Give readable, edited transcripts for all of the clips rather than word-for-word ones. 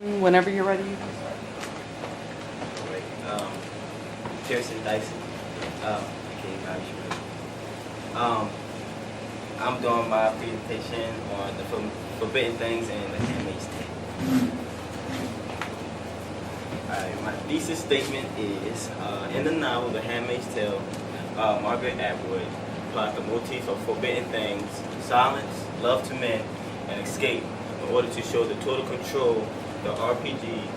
Whenever you're ready, you can Pierson THT IOP. I'm doing my presentation on the forbidden things in the Handmaid's Tale. Alright, my thesis statement is, in the novel The Handmaid's Tale, Margaret Atwood plot the motif of forbidden things, silence, love to men, and escape in order to show the total control the RPG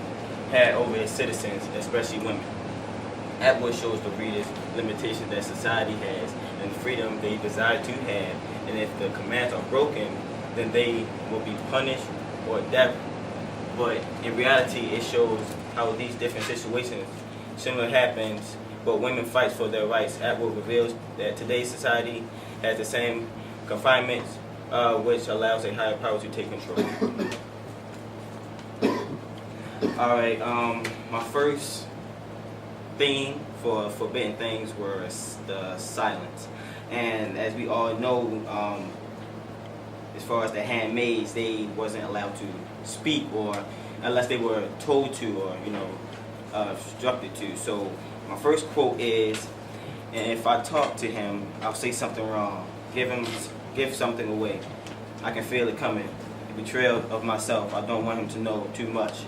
had over its citizens, especially women. Atwood shows the readers limitations that society has and the freedom they desire to have, and if the commands are broken, then they will be punished or death. But in reality, it shows how these different situations similar happens, but women fight for their rights. Atwood reveals that today's society has the same confinements, which allows a higher power to take control. Alright, my first theme for forbidden things was the silence. And as we all know, as far as the handmaids, they wasn't allowed to speak, or unless they were told to, or instructed to. So my first quote is, and if I talk to him, I'll say something wrong, give something away. I can feel it coming, the betrayal of myself. I don't want him to know too much.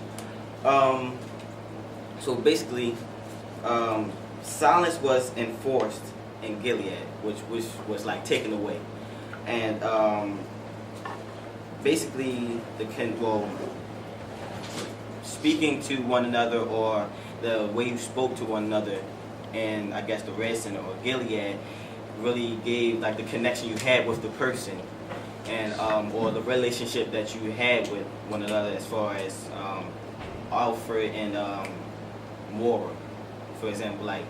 So basically, silence was enforced in Gilead, which was like taken away, and basically speaking to one another, or the way you spoke to one another, and I guess the Red Center or Gilead really gave like the connection you had with the person, and or the relationship that you had with one another, as far as Alfred and Mora, for example. Like,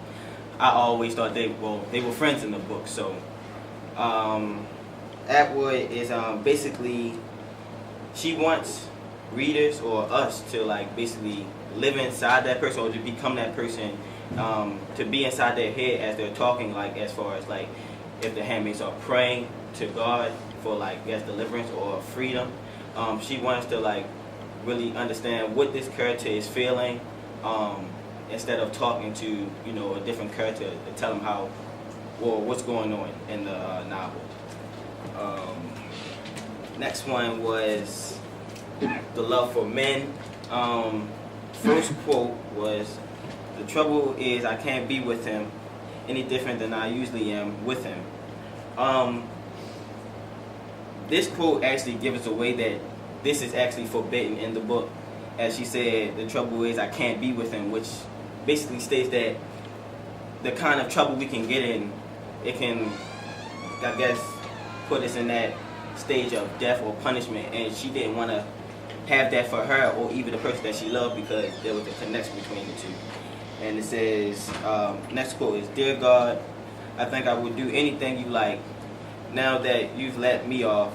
I always thought they were friends in the book. So Atwood is basically, she wants readers or us to like basically live inside that person, or to become that person, to be inside their head as they're talking, like as far as like if the handmaids are praying to God for like deliverance or freedom. She wants to like really understand what this character is feeling, instead of talking to a different character to tell them what's going on in the novel. Next one was the love for men. First quote was, "The trouble is I can't be with him any different than I usually am with him." This quote actually gives us away that this is actually forbidden in the book. As she said, the trouble is I can't be with him, which basically states that the kind of trouble we can get in, it can, I guess, put us in that stage of death or punishment, and she didn't want to have that for her or even the person that she loved, because there was a connection between the two. And it says, next quote is, "Dear God, I think I would do anything you like. Now that you've let me off,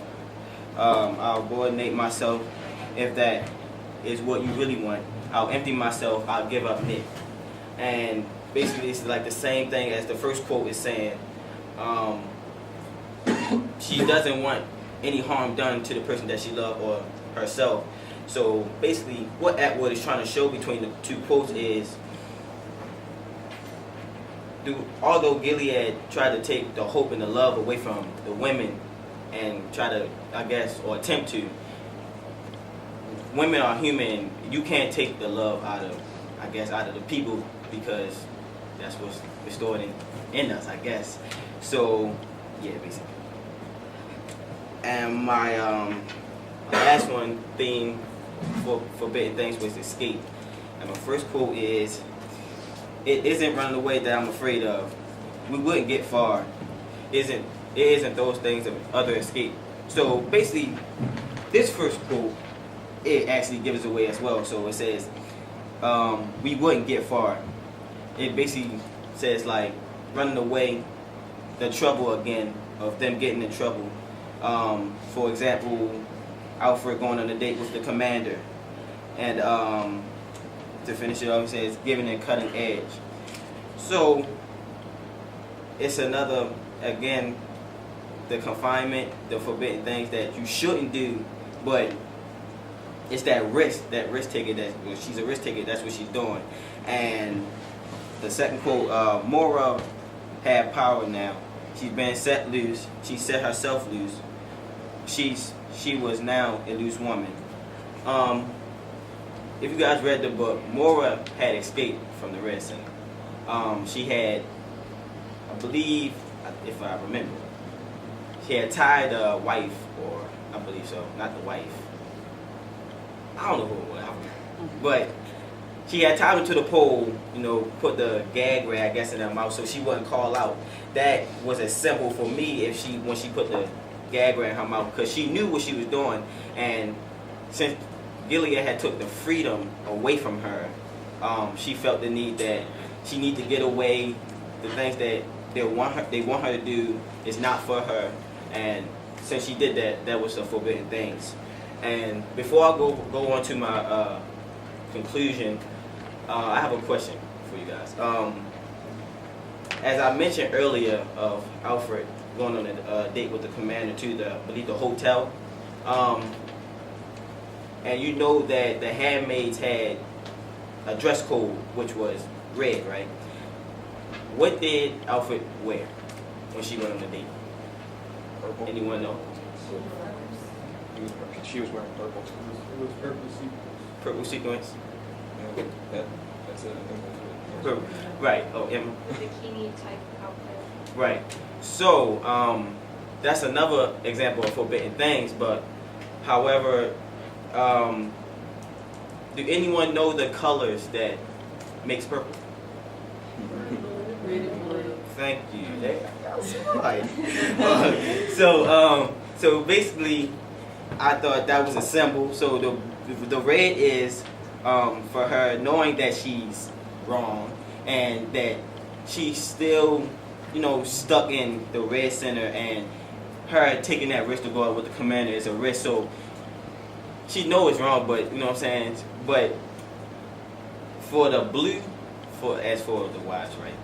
I'll coordinate myself. If that is what you really want, I'll empty myself, I'll give up Nick." And basically it's like the same thing as the first quote is saying. She doesn't want any harm done to the person that she loved or herself. So basically what Atwood is trying to show between the two quotes is, although Gilead tried to take the hope and the love away from the women and try to, I guess, or attempt to, women are human. You can't take the love out of the people, because that's what's restored in us, I guess. So yeah, basically. And my last one theme for forbidden things was escape. And my first quote is, "It isn't running away that I'm afraid of. We wouldn't get far. It isn't those things of other escape." So basically, this first quote, it actually gives away as well. So it says, we wouldn't get far. It basically says like running away, the trouble again of them getting in trouble. For example, Alfred going on a date with the commander, and to finish it off, it says giving a cutting edge. So it's another, again, the confinement, the forbidden things that you shouldn't do, but it's that risk taker. That well, she's a risk taker. That's what she's doing. And the second quote, Mora had power now. She's been set loose. She set herself loose. She was now a loose woman. If you guys read the book, Mora had escaped from the Red Center. She had, I believe, if I remember, she had tied a wife, or I believe so, not the wife. I don't know who it was, but she had tied her to the pole, put the gag rag, I guess, in her mouth so she wouldn't call out. That was a symbol for me when she put the gag rag in her mouth, because she knew what she was doing. And since Gilead had took the freedom away from her, she felt the need that she need to get away. The things that they want her to do is not for her. And since she did that, that was the forbidden things. And before I go on to my conclusion, I have a question for you guys. As I mentioned earlier of Alfred going on a date with the commander to I believe the hotel, and you know that the handmaids had a dress code which was red, right? What did Alfred wear when she went on the date? Purple. Anyone know? She was wearing purple. It was purple sequence. Purple sequence? Yeah, that's it. Purple. Right. Oh, Emma. Bikini type outfit. Right. So, that's another example of forbidden things, but however, do anyone know the colors that makes purple? Red and blue. Thank you. Right. So basically, I thought that was a symbol. So the red is for her knowing that she's wrong and that she's still, stuck in the Red Center, and her taking that risk to go out with the commander is a risk. So she knows it's wrong, but you know what I'm saying. But for the blue, as for the wives, right?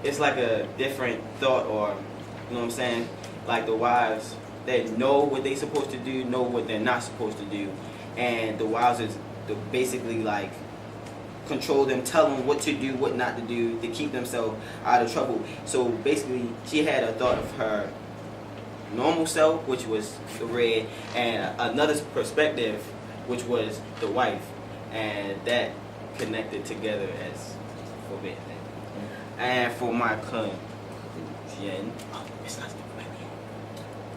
It's like a different thought, or you know what I'm saying. Like the wives that know what they're supposed to do, know what they're not supposed to do, and the wives is to basically like control them, tell them what to do, what not to do, to keep themselves out of trouble. So basically, she had a thought of her normal self, which was the red, and another perspective, which was the wife, and that connected together as forbidden. And for my conclusion, it's not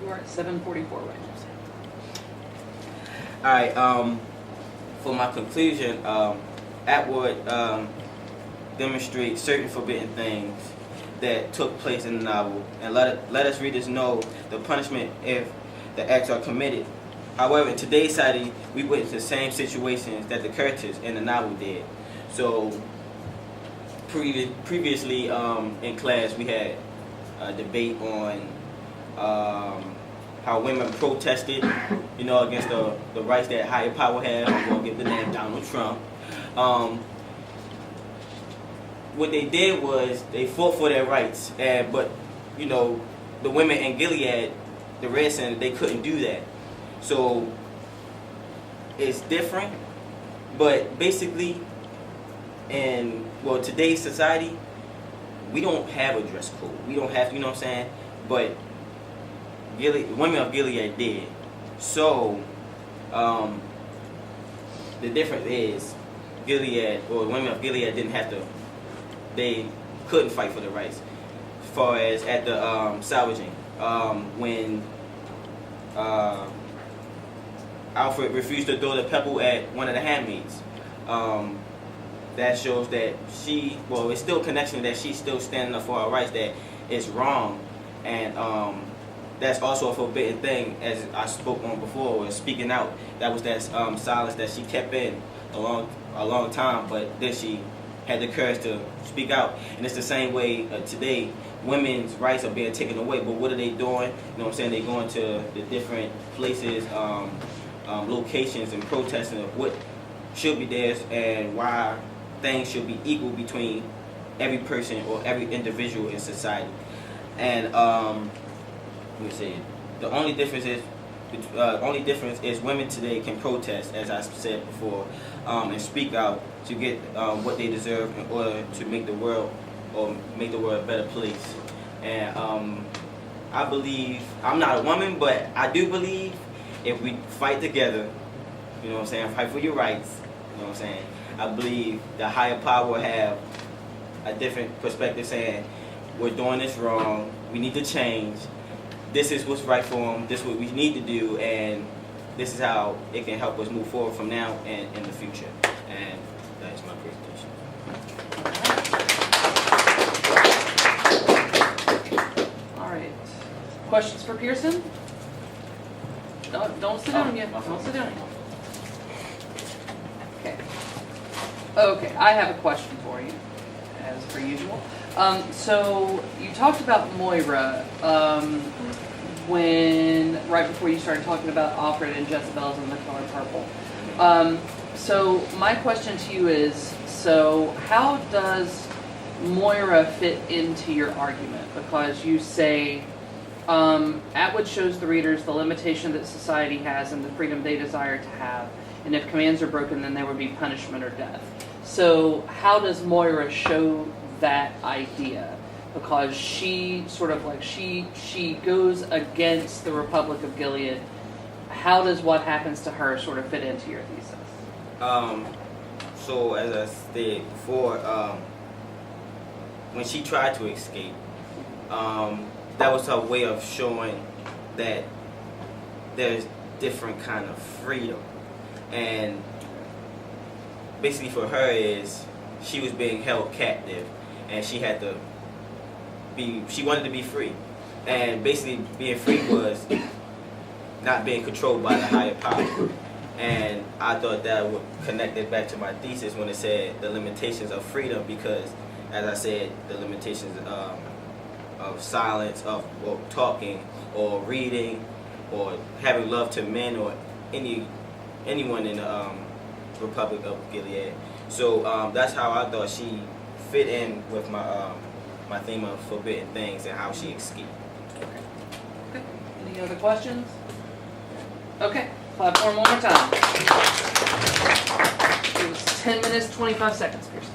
You are at 7:44 right now. Alright, for my conclusion, Atwood demonstrates certain forbidden things that took place in the novel, and let us readers know the punishment if the acts are committed. However, in today's society, we witness the same situations that the characters in the novel did. So, previously in class, we had a debate on how women protested, against the rights that higher power had. I'm going to give the name Donald Trump. What they did was they fought for their rights, but the women in Gilead, the Red Center, they couldn't do that. So it's different, but basically, in today's society, we don't have a dress code. We don't have, you know what I'm saying? But women of Gilead did. So the difference is Gilead, or women of Gilead didn't have to. They couldn't fight for the rights. As far as at the salvaging, when Alfred refused to throw the pebble at one of the handmaids, that shows that it's still connection that she's still standing up for her rights, that it's wrong, and that's also a forbidden thing, as I spoke on before, was speaking out. That was that silence that she kept in a long time, but then she had the courage to speak out. And it's the same way today, women's rights are being taken away, but what are they doing? You know what I'm saying? They're going to the different places, locations, and protesting of what should be theirs and why things should be equal between every person or every individual in society. And let me say, the only difference is Only difference is women today can protest, as I said before, and speak out to get what they deserve in order to make the world a better place. And I believe, I'm not a woman, but I do believe if we fight together, you know what I'm saying, fight for your rights, you know what I'm saying, I believe the higher power will have a different perspective saying, we're doing this wrong, we need to change, this is what's right for them, this is what we need to do, and this is how it can help us move forward from now and in the future. And that is my presentation. All right. Questions for Pierson? Don't sit down yet. Don't sit down yet. Okay. Okay, I have a question for you, as per usual. So you talked about Moira right before you started talking about Alfred and Jezebel's and the color purple. So my question to you is, so how does Moira fit into your argument? Because you say Atwood shows the readers the limitation that society has and the freedom they desire to have, and if commands are broken, then there would be punishment or death. So how does Moira show that idea? Because she sort of like she goes against the Republic of Gilead. How does what happens to her sort of fit into your thesis? So as I stated before, when she tried to escape, that was her way of showing that there's different kind of freedom. And basically for her is she was being held captive and she had to she wanted to be free. And basically being free was not being controlled by the higher power. And I thought that would connect it back to my thesis when it said the limitations of freedom, because as I said, the limitations of silence, of talking or reading or having love to men or anyone in the Republic of Gilead. So that's how I thought she fit in with my my theme of forbidden things and how she escaped. Okay. Any other questions? Okay. Platform one more time. It was 10 minutes, 25 seconds, Pierson.